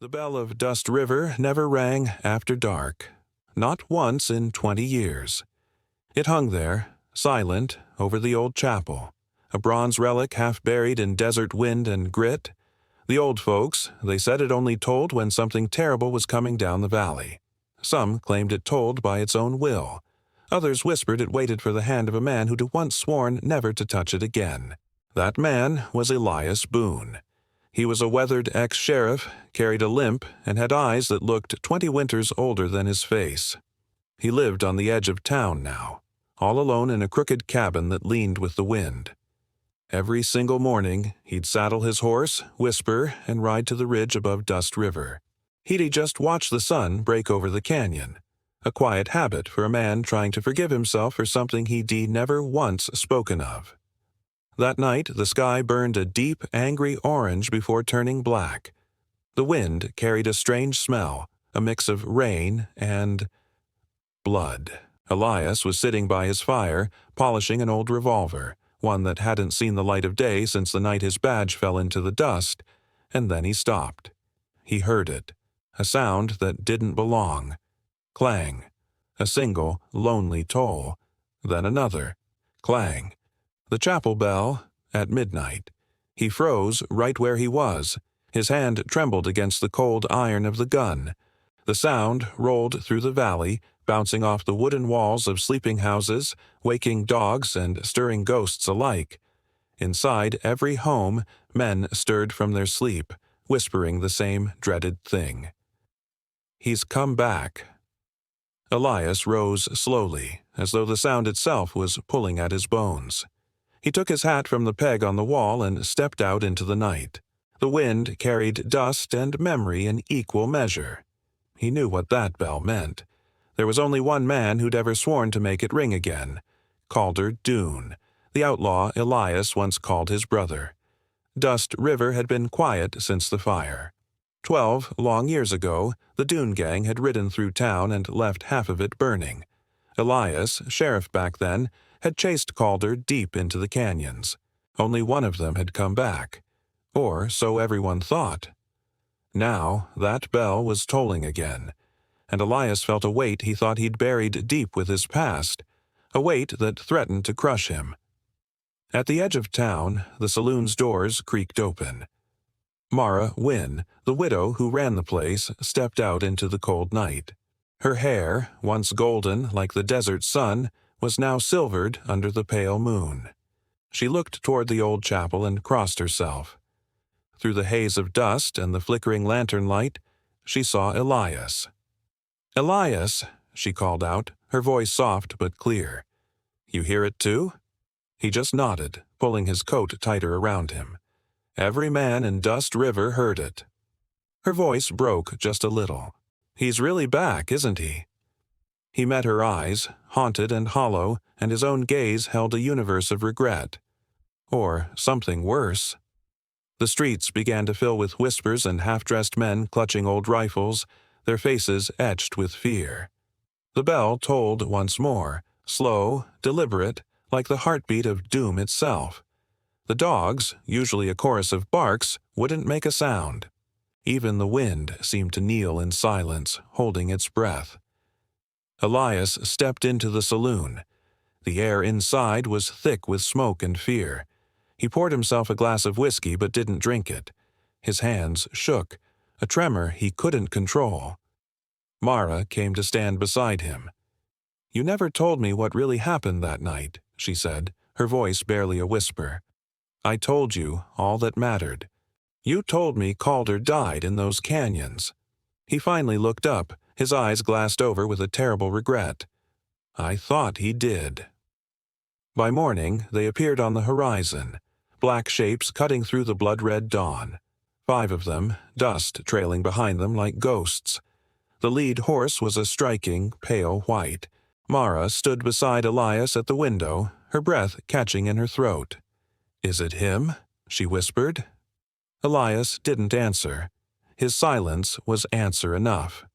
The bell of Dust River never rang after dark, not once in 20 years. It hung there, silent, over the old chapel, a bronze relic half buried in desert wind and grit. The old folks, they said it only tolled when something terrible was coming down the valley. Some claimed it tolled by its own will. Others whispered it waited for the hand of a man who'd once sworn never to touch it again. That man was Elias Boone. He was a weathered ex-sheriff, carried a limp, and had eyes that looked 20 winters older than his face. He lived on the edge of town now, all alone in a crooked cabin that leaned with the wind. Every single morning, he'd saddle his horse, whisper, and ride to the ridge above Dust River. He'd just watch the sun break over the canyon, a quiet habit for a man trying to forgive himself for something he'd never once spoken of. That night, the sky burned a deep, angry orange before turning black. The wind carried a strange smell, a mix of rain and blood. Elias was sitting by his fire, polishing an old revolver, one that hadn't seen the light of day since the night his badge fell into the dust, and then he stopped. He heard it, a sound that didn't belong. Clang, a single, lonely toll, then another, clang. The chapel bell, at midnight. He froze right where he was. His hand trembled against the cold iron of the gun. The sound rolled through the valley, bouncing off the wooden walls of sleeping houses, waking dogs and stirring ghosts alike. Inside every home, men stirred from their sleep, whispering the same dreaded thing. He's come back. Elias rose slowly, as though the sound itself was pulling at his bones. He took his hat from the peg on the wall and stepped out into the night. The wind carried dust and memory in equal measure. He knew what that bell meant. There was only one man who'd ever sworn to make it ring again, Calder Doone, the outlaw Elias once called his brother. Dust River had been quiet since the fire. 12 long years ago, the Doone gang had ridden through town and left half of it burning. Elias, sheriff back then, had chased Calder deep into the canyons. Only one of them had come back. Or so everyone thought. Now that bell was tolling again, and Elias felt a weight he thought he'd buried deep with his past, a weight that threatened to crush him. At the edge of town, the saloon's doors creaked open. Mara Wynne, the widow who ran the place, stepped out into the cold night. Her hair, once golden like the desert sun, was now silvered under the pale moon. She looked toward the old chapel and crossed herself. Through the haze of dust and the flickering lantern light, she saw Elias. "Elias," she called out, her voice soft but clear. "You hear it too?" He just nodded, pulling his coat tighter around him. Every man in Dust River heard it. Her voice broke just a little. "He's really back, isn't he?" He met her eyes, haunted and hollow, and his own gaze held a universe of regret. Or something worse. The streets began to fill with whispers and half-dressed men clutching old rifles, their faces etched with fear. The bell tolled once more, slow, deliberate, like the heartbeat of doom itself. The dogs, usually a chorus of barks, wouldn't make a sound. Even the wind seemed to kneel in silence, holding its breath. Elias stepped into the saloon. The air inside was thick with smoke and fear. He poured himself a glass of whiskey but didn't drink it. His hands shook, a tremor he couldn't control. Mara came to stand beside him. "You never told me what really happened that night," she said, her voice barely a whisper. "I told you all that mattered. You told me Calder died in those canyons." He finally looked up, his eyes glassed over with a terrible regret. "I thought he did." By morning, they appeared on the horizon, black shapes cutting through the blood-red dawn. 5 of them, dust trailing behind them like ghosts. The lead horse was a striking, pale white. Mara stood beside Elias at the window, her breath catching in her throat. "Is it him?" she whispered. Elias didn't answer. His silence was answer enough.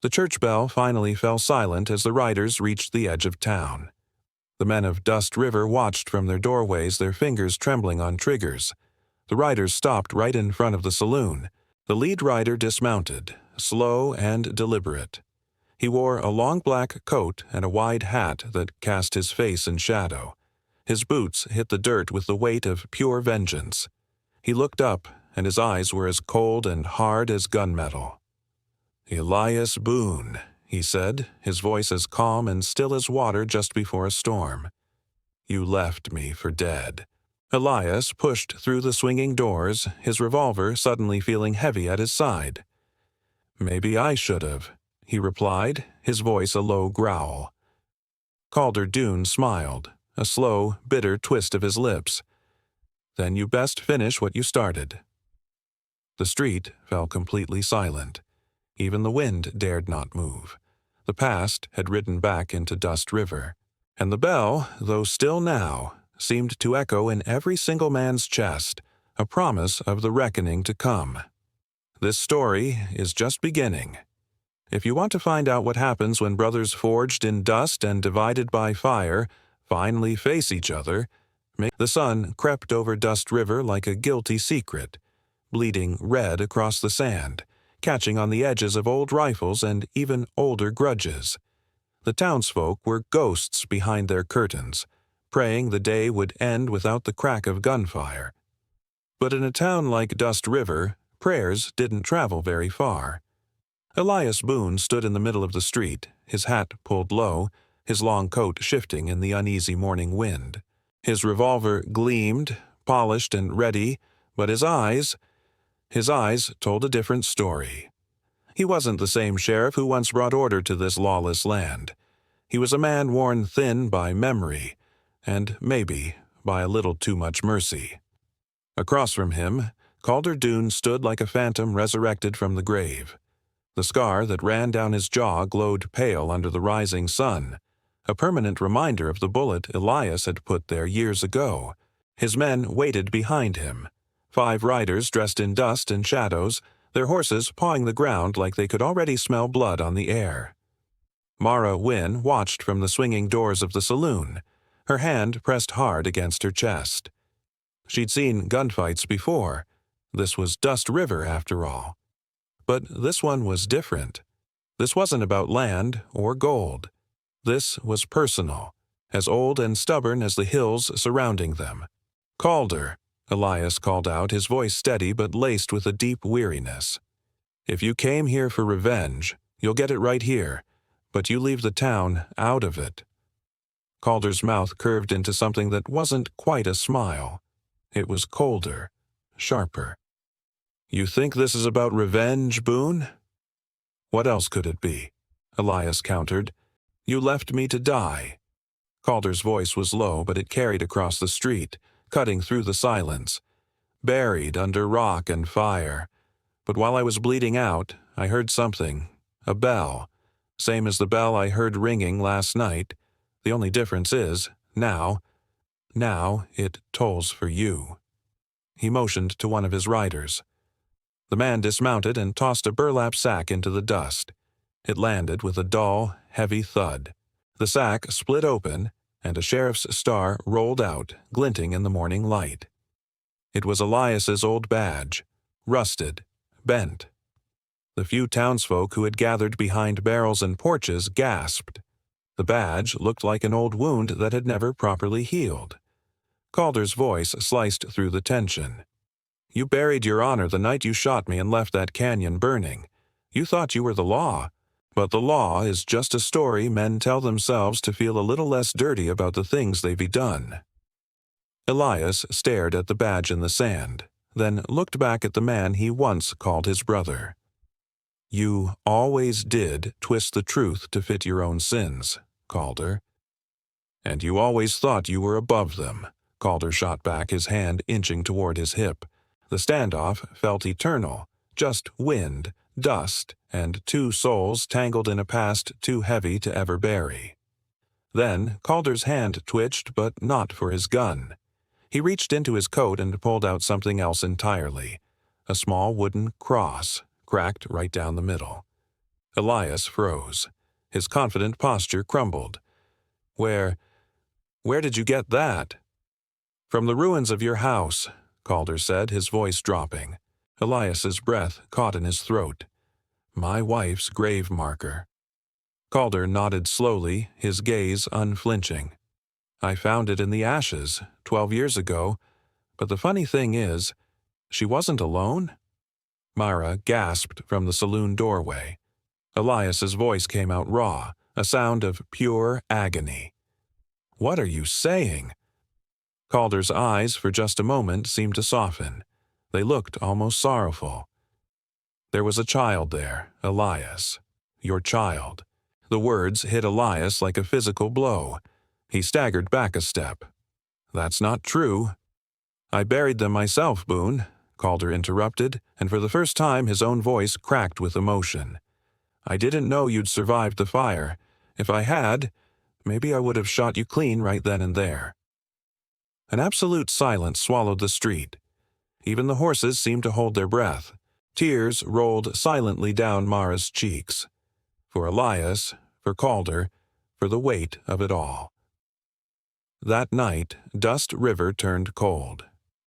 The church bell finally fell silent as the riders reached the edge of town. The men of Dust River watched from their doorways, their fingers trembling on triggers. The riders stopped right in front of the saloon. The lead rider dismounted, slow and deliberate. He wore a long black coat and a wide hat that cast his face in shadow. His boots hit the dirt with the weight of pure vengeance. He looked up, and his eyes were as cold and hard as gunmetal. "Elias Boone," he said, his voice as calm and still as water just before a storm. "You left me for dead." Elias pushed through the swinging doors, his revolver suddenly feeling heavy at his side. "Maybe I should have," he replied, his voice a low growl. Calder Doone smiled, a slow, bitter twist of his lips. "Then you best finish what you started." The street fell completely silent. Even the wind dared not move. The past had ridden back into Dust River, and the bell, though still now, seemed to echo in every single man's chest, a promise of the reckoning to come. This story is just beginning. If you want to find out what happens when brothers forged in dust and divided by fire finally face each other, the sun crept over Dust River like a guilty secret, bleeding red across the sand, catching on the edges of old rifles and even older grudges. The townsfolk were ghosts behind their curtains, praying the day would end without the crack of gunfire. But in a town like Dust River, prayers didn't travel very far. Elias Boone stood in the middle of the street, his hat pulled low, his long coat shifting in the uneasy morning wind. His revolver gleamed, polished and ready, but his eyes told a different story. He wasn't the same sheriff who once brought order to this lawless land. He was a man worn thin by memory, and maybe by a little too much mercy. Across from him, Calder Doone stood like a phantom resurrected from the grave. The scar that ran down his jaw glowed pale under the rising sun, a permanent reminder of the bullet Elias had put there years ago. His men waited behind him, 5 riders dressed in dust and shadows, their horses pawing the ground like they could already smell blood on the air. Mara Wynne watched from the swinging doors of the saloon, her hand pressed hard against her chest. She'd seen gunfights before. This was Dust River, after all. But this one was different. This wasn't about land or gold. This was personal, as old and stubborn as the hills surrounding them. "Calder," Elias called out, his voice steady but laced with a deep weariness. "If you came here for revenge, you'll get it right here, but you leave the town out of it." Calder's mouth curved into something that wasn't quite a smile. It was colder, sharper. "You think this is about revenge, Boone?" "What else could it be?" Elias countered. "You left me to die." Calder's voice was low, but it carried across the street, cutting through the silence. "Buried under rock and fire. But while I was bleeding out, I heard something, a bell, same as the bell I heard ringing last night. The only difference is, now it tolls for you." He motioned to one of his riders. The man dismounted and tossed a burlap sack into the dust. It landed with a dull, heavy thud. The sack split open, and a sheriff's star rolled out, glinting in the morning light. It was Elias's old badge, rusted, bent. The few townsfolk who had gathered behind barrels and porches gasped. The badge looked like an old wound that had never properly healed. Calder's voice sliced through the tension. "You buried your honor the night you shot me and left that canyon burning. You thought you were the law, but the law is just a story men tell themselves to feel a little less dirty about the things they've done." Elias stared at the badge in the sand, then looked back at the man he once called his brother. "You always did twist the truth to fit your own sins, Calder. And you always thought you were above them." Calder shot back, his hand inching toward his hip. The standoff felt eternal, just wind, dust, and 2 souls tangled in a past too heavy to ever bury. Then Calder's hand twitched, but not for his gun. He reached into his coat and pulled out something else entirely, a small wooden cross, cracked right down the middle. Elias froze. His confident posture crumbled. Where did you get that?" "From the ruins of your house," Calder said, his voice dropping. Elias's breath caught in his throat. My wife's grave marker. Calder nodded slowly, his gaze unflinching. I found it in the ashes 12 years ago, but the funny thing is, she wasn't alone. Myra gasped from the saloon doorway. Elias's voice came out raw, a sound of pure agony. What are you saying? Calder's eyes for just a moment seemed to soften. They looked almost sorrowful. There was a child there, Elias. Your child. The words hit Elias like a physical blow. He staggered back a step. That's not true. I buried them myself, Boone, Calder interrupted, and for the first time his own voice cracked with emotion. I didn't know you'd survived the fire. If I had, maybe I would have shot you clean right then and there. An absolute silence swallowed the street. Even the horses seemed to hold their breath. Tears rolled silently down Mara's cheeks. For Elias, for Calder, for the weight of it all. That night, Dust River turned cold.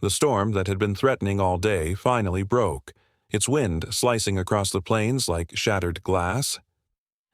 The storm that had been threatening all day finally broke, its wind slicing across the plains like shattered glass.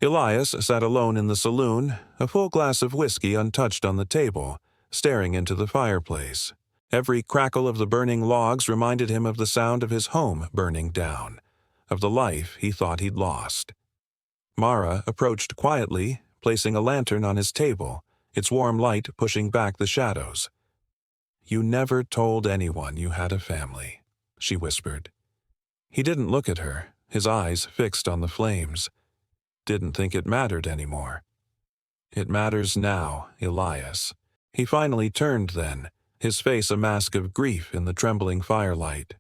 Elias sat alone in the saloon, a full glass of whiskey untouched on the table, staring into the fireplace. Every crackle of the burning logs reminded him of the sound of his home burning down, of the life he thought he'd lost. Mara approached quietly, placing a lantern on his table, its warm light pushing back the shadows. You never told anyone you had a family, she whispered. He didn't look at her, his eyes fixed on the flames. Didn't think it mattered anymore. It matters now, Elias. He finally turned then, his face a mask of grief in the trembling firelight.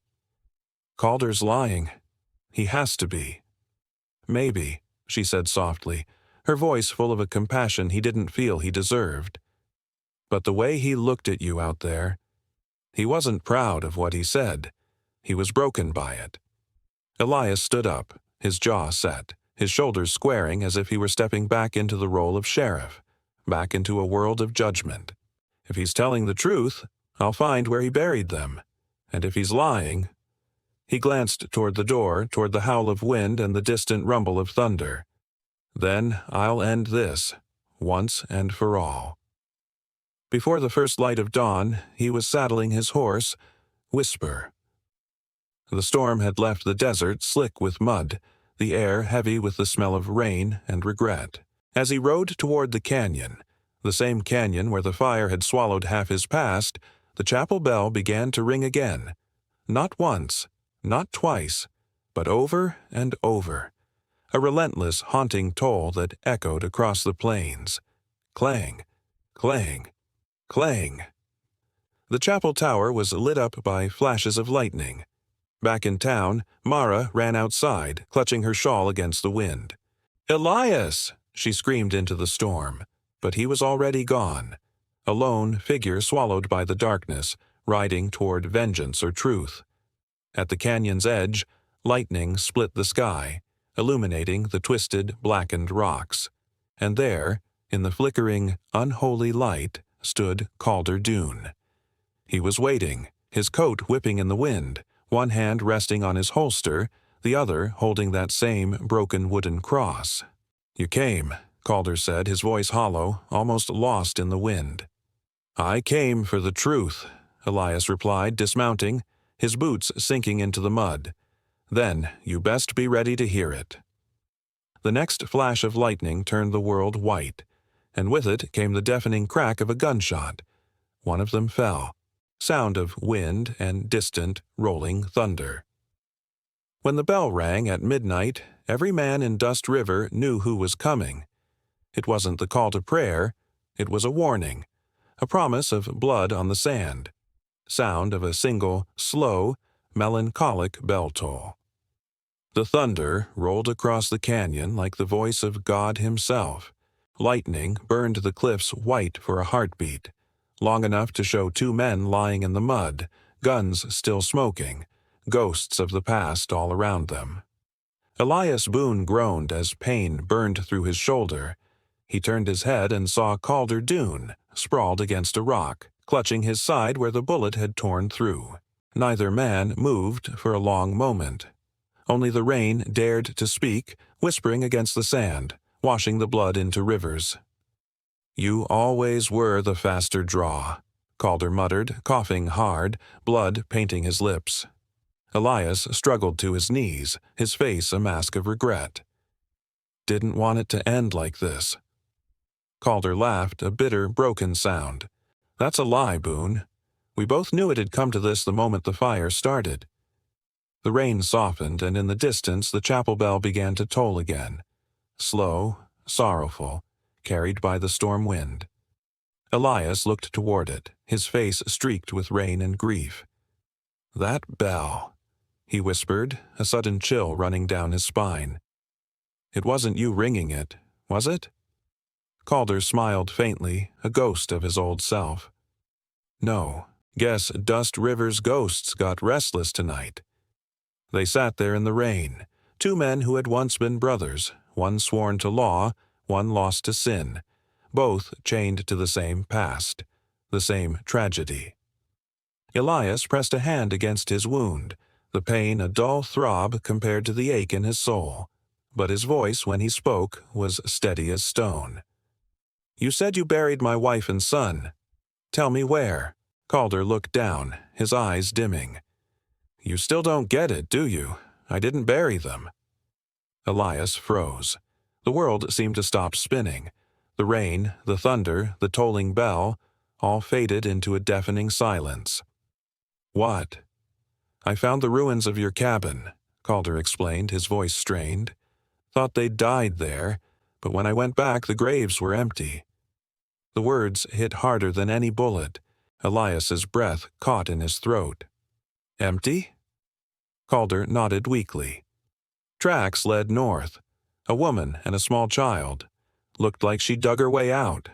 Calder's lying. He has to be. Maybe, she said softly, her voice full of a compassion he didn't feel he deserved. But the way he looked at you out there, he wasn't proud of what he said. He was broken by it. Elias stood up, his jaw set, his shoulders squaring as if he were stepping back into the role of sheriff, back into a world of judgment. If he's telling the truth, I'll find where he buried them. And if he's lying... He glanced toward the door, toward the howl of wind and the distant rumble of thunder. Then I'll end this, once and for all. Before the first light of dawn, he was saddling his horse, Whisper. The storm had left the desert slick with mud, the air heavy with the smell of rain and regret. As he rode toward the canyon, the same canyon where the fire had swallowed half his past, the chapel bell began to ring again. Not once, not twice, but over and over. A relentless, haunting toll that echoed across the plains. Clang, clang, clang. The chapel tower was lit up by flashes of lightning. Back in town, Mara ran outside, clutching her shawl against the wind. "Elias!" she screamed into the storm, but he was already gone. A lone figure swallowed by the darkness, riding toward vengeance or truth. At the canyon's edge, lightning split the sky, illuminating the twisted, blackened rocks. And there, in the flickering, unholy light, stood Calder Dune. He was waiting, his coat whipping in the wind, one hand resting on his holster, the other holding that same broken wooden cross. "You came," Calder said, his voice hollow, almost lost in the wind. "I came for the truth," Elias replied, dismounting, his boots sinking into the mud. "Then you best be ready to hear it." The next flash of lightning turned the world white, and with it came the deafening crack of a gunshot. One of them fell. Sound of wind and distant, rolling thunder. When the bell rang at midnight, every man in Dust River knew who was coming. It wasn't the call to prayer, it was a warning, a promise of blood on the sand. Sound of a single, slow, melancholic bell toll. The thunder rolled across the canyon like the voice of God himself. Lightning burned the cliffs white for a heartbeat, long enough to show two men lying in the mud, guns still smoking, ghosts of the past all around them. Elias Boone groaned as pain burned through his shoulder. He turned his head and saw Calder Dune, sprawled against a rock, clutching his side where the bullet had torn through. Neither man moved for a long moment. Only the rain dared to speak, whispering against the sand, washing the blood into rivers. "You always were the faster draw," Calder muttered, coughing hard, blood painting his lips. Elias struggled to his knees, his face a mask of regret. "Didn't want it to end like this." Calder laughed, a bitter, broken sound. "That's a lie, Boone. We both knew it had come to this the moment the fire started." The rain softened, and in the distance the chapel bell began to toll again. Slow, sorrowful, carried by the storm wind. Elias looked toward it, his face streaked with rain and grief. "That bell," he whispered, a sudden chill running down his spine. "It wasn't you ringing it, was it?" Calder smiled faintly, a ghost of his old self. "No, guess Dust River's ghosts got restless tonight." They sat there in the rain, two men who had once been brothers, one sworn to law, one lost to sin, both chained to the same past, the same tragedy. Elias pressed a hand against his wound, the pain a dull throb compared to the ache in his soul, but his voice when he spoke was steady as stone. "You said you buried my wife and son. Tell me where." Calder looked down, his eyes dimming. "You still don't get it, do you? I didn't bury them." Elias froze. The world seemed to stop spinning. The rain, the thunder, the tolling bell, all faded into a deafening silence. "What?" "I found the ruins of your cabin," Calder explained, his voice strained. "Thought they'd died there, but when I went back the graves were empty." The words hit harder than any bullet. Elias's breath caught in his throat. "Empty?" Calder nodded weakly. "Tracks led north. A woman and a small child. Looked like she dug her way out."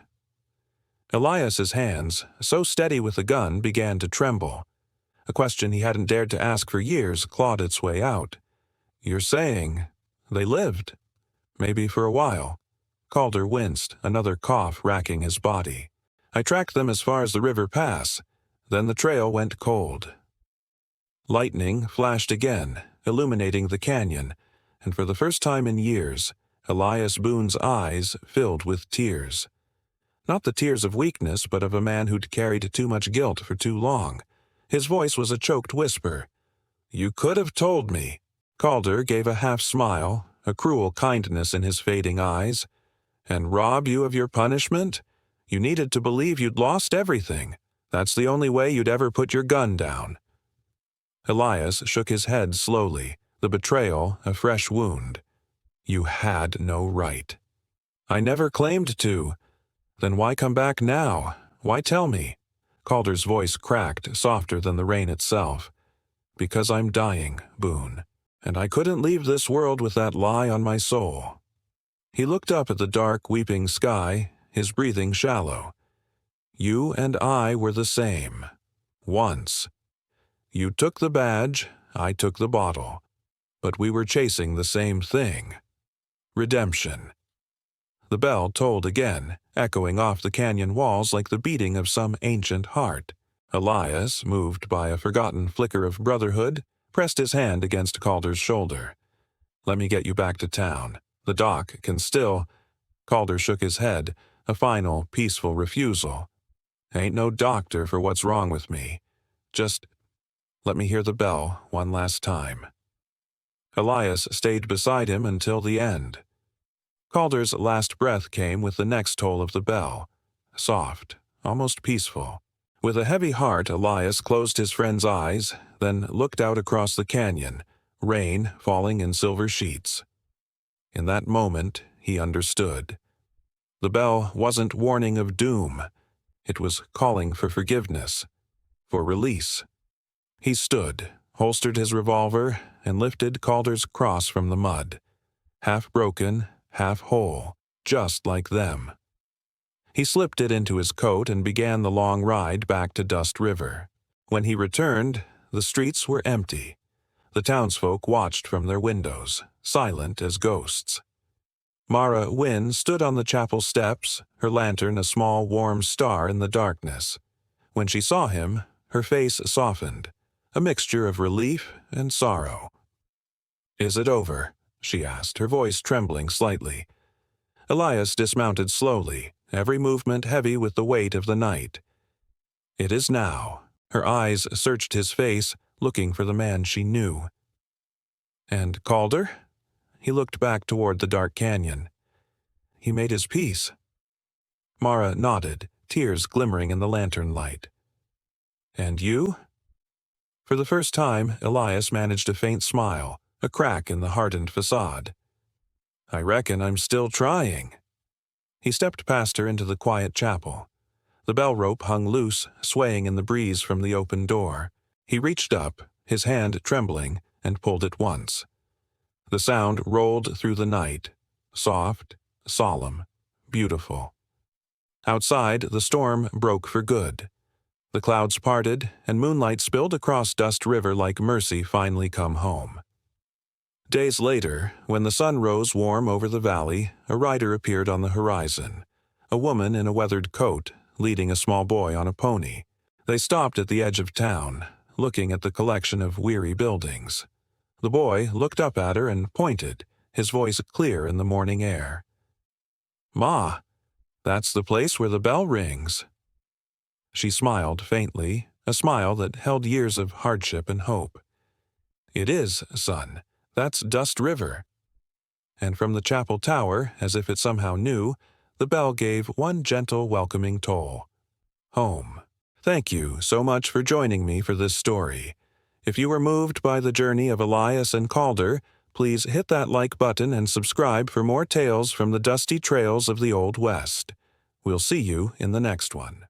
Elias's hands, so steady with the gun, began to tremble. A question he hadn't dared to ask for years clawed its way out. "You're saying they lived?" "Maybe for a while." Calder winced, another cough racking his body. "I tracked them as far as the river pass. Then the trail went cold." Lightning flashed again, illuminating the canyon, and for the first time in years, Elias Boone's eyes filled with tears. Not the tears of weakness, but of a man who'd carried too much guilt for too long. His voice was a choked whisper. "You could have told me." Calder gave a half-smile, a cruel kindness in his fading eyes. "And rob you of your punishment? You needed to believe you'd lost everything. That's the only way you'd ever put your gun down." Elias shook his head slowly, the betrayal a fresh wound. "You had no right." "I never claimed to." "Then why come back now? Why tell me?" Calder's voice cracked, softer than the rain itself. "Because I'm dying, Boone, and I couldn't leave this world with that lie on my soul." He looked up at the dark, weeping sky, his breathing shallow. "You and I were the same. Once. You took the badge, I took the bottle. But we were chasing the same thing. Redemption." The bell tolled again, echoing off the canyon walls like the beating of some ancient heart. Elias, moved by a forgotten flicker of brotherhood, pressed his hand against Calder's shoulder. "Let me get you back to town. The doc can still—" Calder shook his head, a final, peaceful refusal. "Ain't no doctor for what's wrong with me. Just let me hear the bell one last time." Elias stayed beside him until the end. Calder's last breath came with the next toll of the bell, soft, almost peaceful. With a heavy heart, Elias closed his friend's eyes, then looked out across the canyon, rain falling in silver sheets. In that moment, he understood. The bell wasn't warning of doom. It was calling for forgiveness, for release. He stood, holstered his revolver, and lifted Calder's cross from the mud. Half broken, half whole, just like them. He slipped it into his coat and began the long ride back to Dust River. When he returned, the streets were empty. The townsfolk watched from their windows, silent as ghosts. Mara Wynne stood on the chapel steps, her lantern a small warm star in the darkness. When she saw him, her face softened, a mixture of relief and sorrow. "Is it over?" she asked, her voice trembling slightly. Elias dismounted slowly, every movement heavy with the weight of the night. "It is now." Her eyes searched his face, looking for the man she knew. "And Calder?" He looked back toward the dark canyon. "He made his peace." Mara nodded, tears glimmering in the lantern light. "And you?" For the first time, Elias managed a faint smile, a crack in the hardened facade. "I reckon I'm still trying." He stepped past her into the quiet chapel. The bell rope hung loose, swaying in the breeze from the open door. He reached up, his hand trembling, and pulled it once. The sound rolled through the night, soft, solemn, beautiful. Outside, the storm broke for good. The clouds parted, and moonlight spilled across Dust River like mercy finally come home. Days later, when the sun rose warm over the valley, a rider appeared on the horizon, a woman in a weathered coat, leading a small boy on a pony. They stopped at the edge of town, looking at the collection of weary buildings. The boy looked up at her and pointed, his voice clear in the morning air. "Ma, that's the place where the bell rings." She smiled faintly, a smile that held years of hardship and hope. "It is, son. That's Dust River." And from the chapel tower, as if it somehow knew, the bell gave one gentle, welcoming toll. Home. Thank you so much for joining me for this story. If you were moved by the journey of Elias and Calder, please hit that like button and subscribe for more tales from the dusty trails of the Old West. We'll see you in the next one.